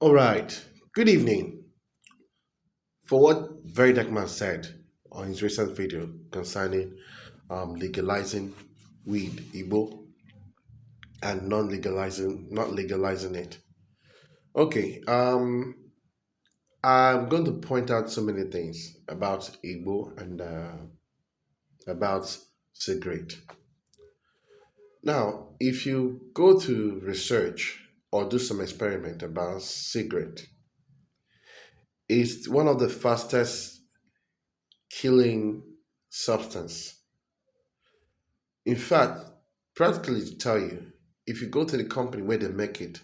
All right. Good evening. For what Very Dark Man said on his recent video concerning legalizing weed, Igbo, and not legalizing it. Okay. I'm going to point out so many things about Igbo and about cigarette. Now, if you go to research or do some experiment about cigarette, it's one of the fastest killing substance. In fact, practically to tell you, if you go to the company where they make it,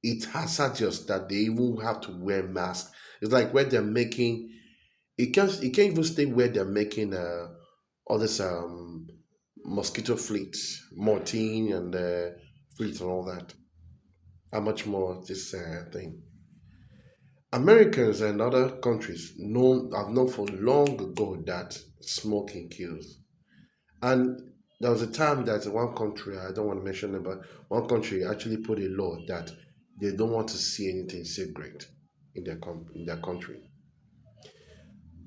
it's hazardous that they even have to wear masks. It's like where they're making it can't even stay where they're making all this mosquito fleets, Mortine and fleets and all that. How much more this thing? Americans and other countries have known for long ago that smoking kills. And there was a time that one country, I don't want to mention it, but one country actually put a law that they don't want to see anything cigarette in their country.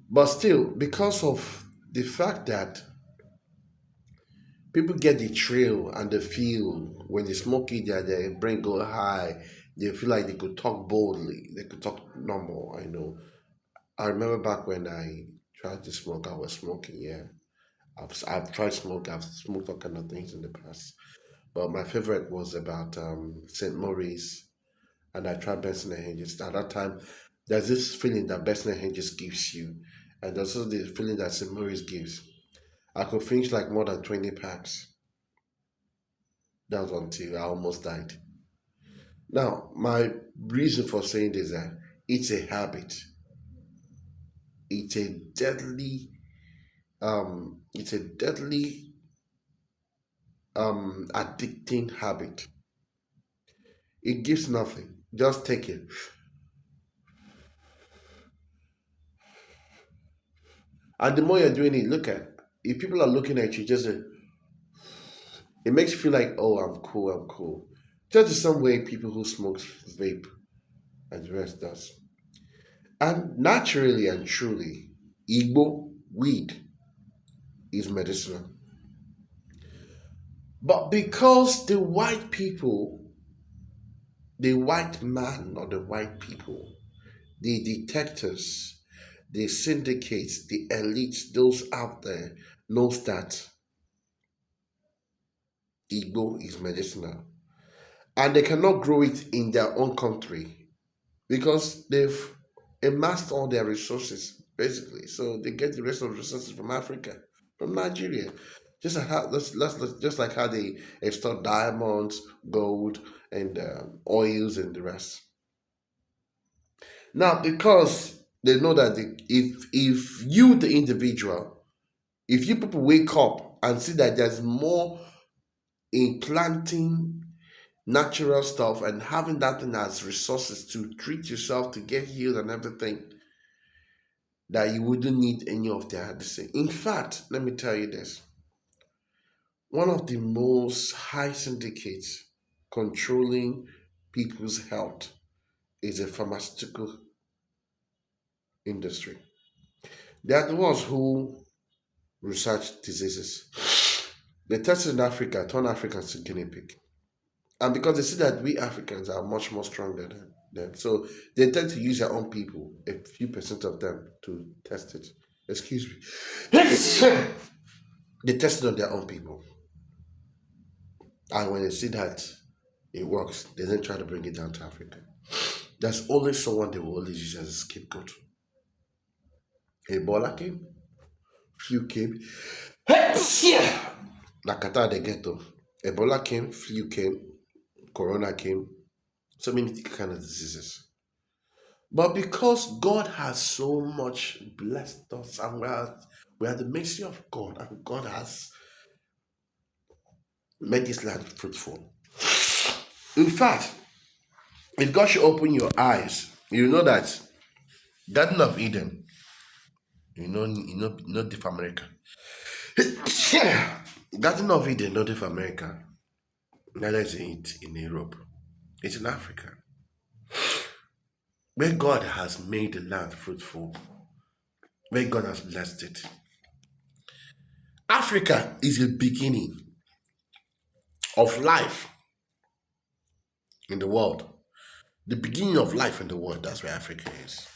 But still, because of the fact that people get the thrill and the feel when they smoke it, their brain go high, they feel like they could talk boldly, they could talk normal. I know. I remember back when I tried to smoke, I was smoking, yeah. I've tried smoke, I've smoked all kind of things in the past. But my favorite was about St. Maurice, and I tried Benson and Hedges. At that time, there's this feeling that Benson and Hedges gives you, and there's also the feeling that St. Maurice gives. I could finish like more than 20 packs. That was until I almost died. Now, my reason for saying this is that it's a habit. It's a deadly, addicting habit. It gives nothing. Just take it. And the more you're doing it, look at if people are looking at you, just it makes you feel like, oh, I'm cool, I'm cool. Just the same way people who smoke vape and the rest does. And naturally and truly, Igbo weed is medicinal. But because the white people, the white man or the white people, the detectors, the syndicates, the elites, those out there knows that Igbo is medicinal. And they cannot grow it in their own country because they've amassed all their resources basically. So they get the rest of the resources from Africa, from Nigeria. Just like how they extort diamonds, gold, and oils and the rest. Now, because they know that if you, the individual, if you people wake up and see that there's more in planting natural stuff and having that thing as resources to treat yourself to get healed and everything, that you wouldn't need any of their medicine. In fact, let me tell you this. One of the most high syndicates controlling people's health is the pharmaceutical industry. They are the ones who research diseases. They tested in Africa, turn Africans to guinea pig. And because they see that we Africans are much more stronger than them, so they tend to use their own people, a few percent of them, to test it. Excuse me. They test it on their own people. And when they see that it works, they then try to bring it down to Africa. There's always someone they will always use as a scapegoat. Ebola came, flu came. Nakata the ghetto. Ebola came, flu came, corona came, so many kind of diseases. But because God has so much blessed us and we are the mercy of God, and God has made this land fruitful. In fact, if God should open your eyes, you know that Garden of Eden, not North America. Garden of Eden, not North America. Neither is it in Europe. It's in Africa. where God has made the land fruitful, where God has blessed it. Africa is the beginning of life in the world. The beginning of life in the world, that's where Africa is.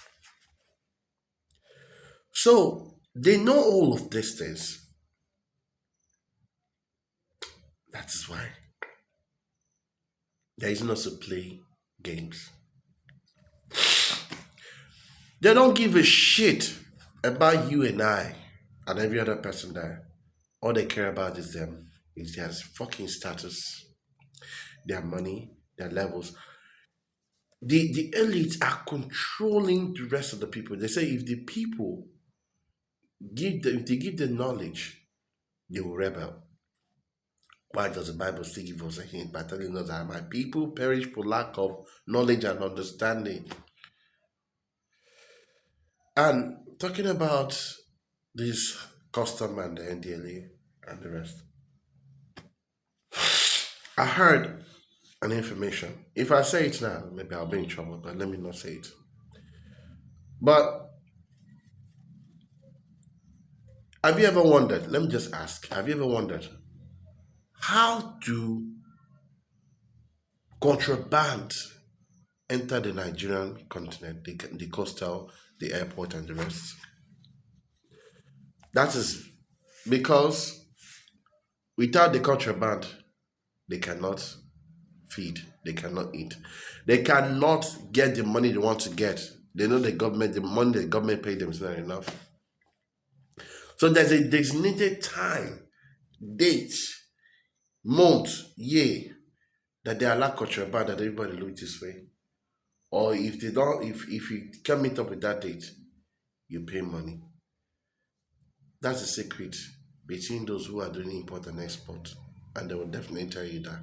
So they know all of these things. That is why there is not to play games. They don't give a shit about you and I and every other person there. All they care about is them. Is their fucking status, their money, their levels. The elites are controlling the rest of the people. They say if the people if they give the knowledge, they will rebel. Why does the Bible still give us a hint by telling us that my people perish for lack of knowledge and understanding? And talking about this custom and the NDLA and the rest, I heard an information. If I say it now, maybe I'll be in trouble, but let me not say it. But have you ever wondered? Let me just ask, have you ever wondered how do contraband enter the Nigerian continent, the coastal, the airport, and the rest? That is because without the contraband, they cannot feed, they cannot eat, they cannot get the money they want to get. They know the money the government paid them is not enough. So there's a designated time, date, month, year that they allow contraband that everybody look this way. Or if they don't, if you can't meet up with that date, you pay money. That's the secret between those who are doing import and export, and they will definitely tell you that.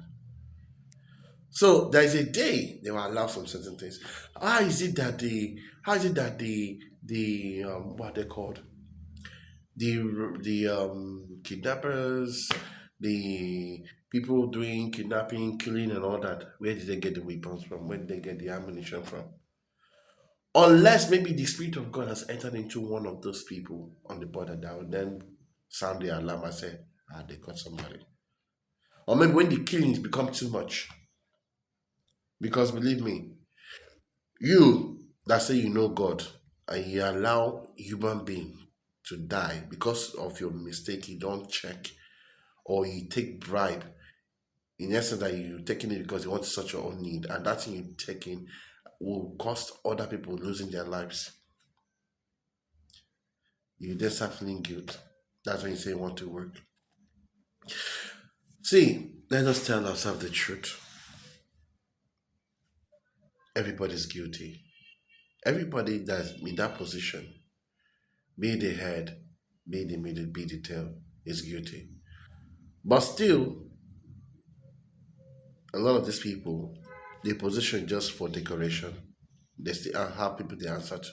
So there is a day they will allow some certain things. How is it that the what they called the kidnappers, the people doing kidnapping, killing, and all that? Where did they get the weapons from? Where did they get the ammunition from? Unless maybe the Spirit of God has entered into one of those people on the border that will then sound the alarm and say, they got somebody. Or maybe when the killings become too much. Because believe me, you that say you know God and you allow human being to die because of your mistake, you don't check, or you take bribe, in essence that you're taking it because you want to such your own need, and that thing you're taking will cost other people losing their lives. You then start feeling guilt. That's when you say you want to work. See, let us tell ourselves the truth. Everybody's guilty. Everybody that's in that position, be the head, be the middle, be the tail, is guilty. But still, a lot of these people, they position just for decoration. They still have people they answer to.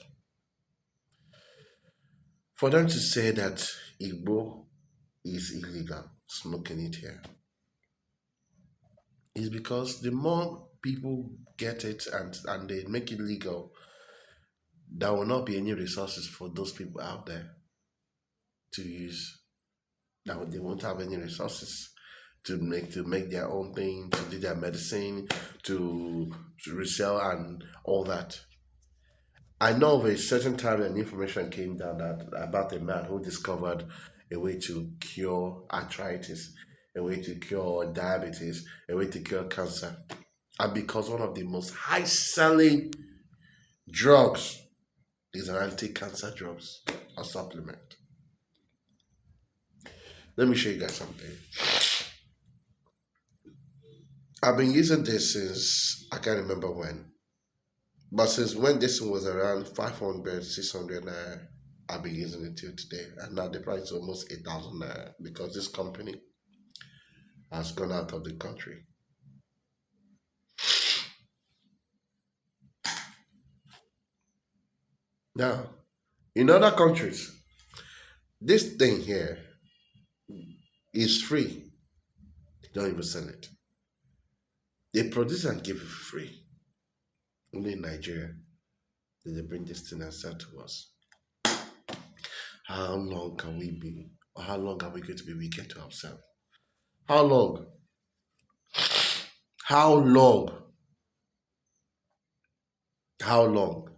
For them to say that Igbo is illegal, smoking it here, is because the more people get it and they make it legal, there will not be any resources for those people out there to use. Now they won't have any resources to make their own thing, to do their medicine, to resell and all that. I know of a certain time an information came down that about a man who discovered a way to cure arthritis, a way to cure diabetes, a way to cure cancer. And because one of the most high selling drugs is an anti-cancer drugs or supplement. Let me show you guys something. I've been using this since I can't remember when. But since when this one was around 500, 600 naira, I've been using it till today. And now the price is almost 8,000 naira because this company has gone out of the country. Now, in other countries, this thing here is free. They don't even sell it. They produce and give it free. Only in Nigeria. Then they bring this thing and say to us, how long can we be, or how long are we going to be wicked to ourselves? How long? How long? How long?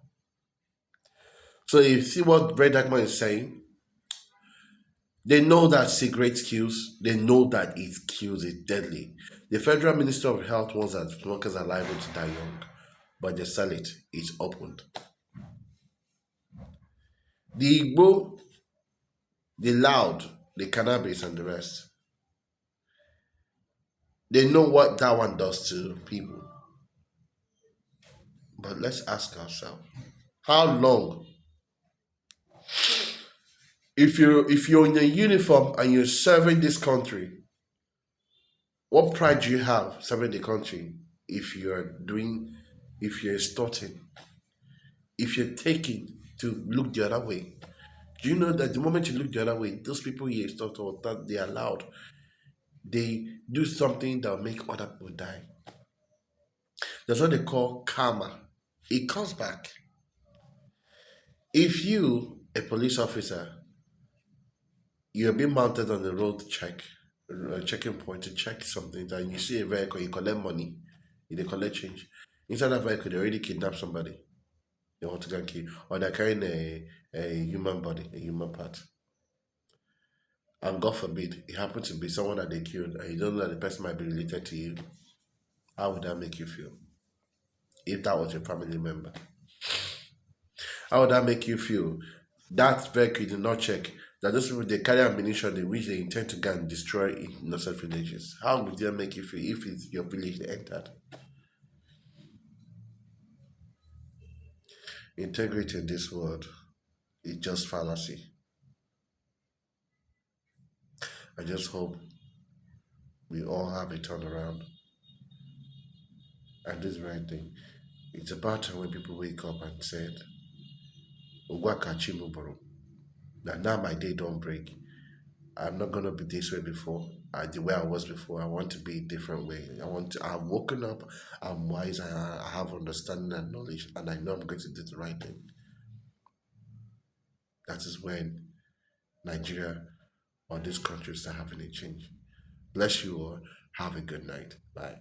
So you see what Red Dagman is saying? They know that cigarette kills. They know that it kills. It's deadly. The Federal Minister of Health wants that smokers are liable to die young, but they sell it. It's opened. The Igbo, the loud, the cannabis, and the rest. They know what that one does to people. But let's ask ourselves, how long? If you're in a uniform and you're serving this country, what pride do you have serving the country if you're extorting, if you're taking to look the other way? Do you know that the moment you look the other way, those people you extort or that they are allowed, they do something that will make other people die. That's what they call karma. It comes back. If you, a police officer, you're being mounted on the road check, a checking point to check something, and you see a vehicle, you collect money, you collect change. Inside that vehicle, they already kidnapped somebody. They want to go and kill, or they're carrying a human body, a human part. And God forbid, it happens to be someone that they killed, and you don't know that the person might be related to you. How would that make you feel? If that was your family member, how would that make you feel? That vehicle did not check that those people they carry ammunition in which they intend to go and destroy innocent villages. How would that make you feel if it's your village they entered? Integrity in this world is just fallacy. I just hope we all have a turnaround and this very thing. It's about time when people wake up and said, Ugwakachimuboro, that now my day don't break. I'm not gonna be this way before. The way I was before. I want to be a different way. I've woken up. I'm wise. I have understanding and knowledge, and I know I'm going to do the right thing. That is when Nigeria or this country start having a change. Bless you all. Have a good night. Bye.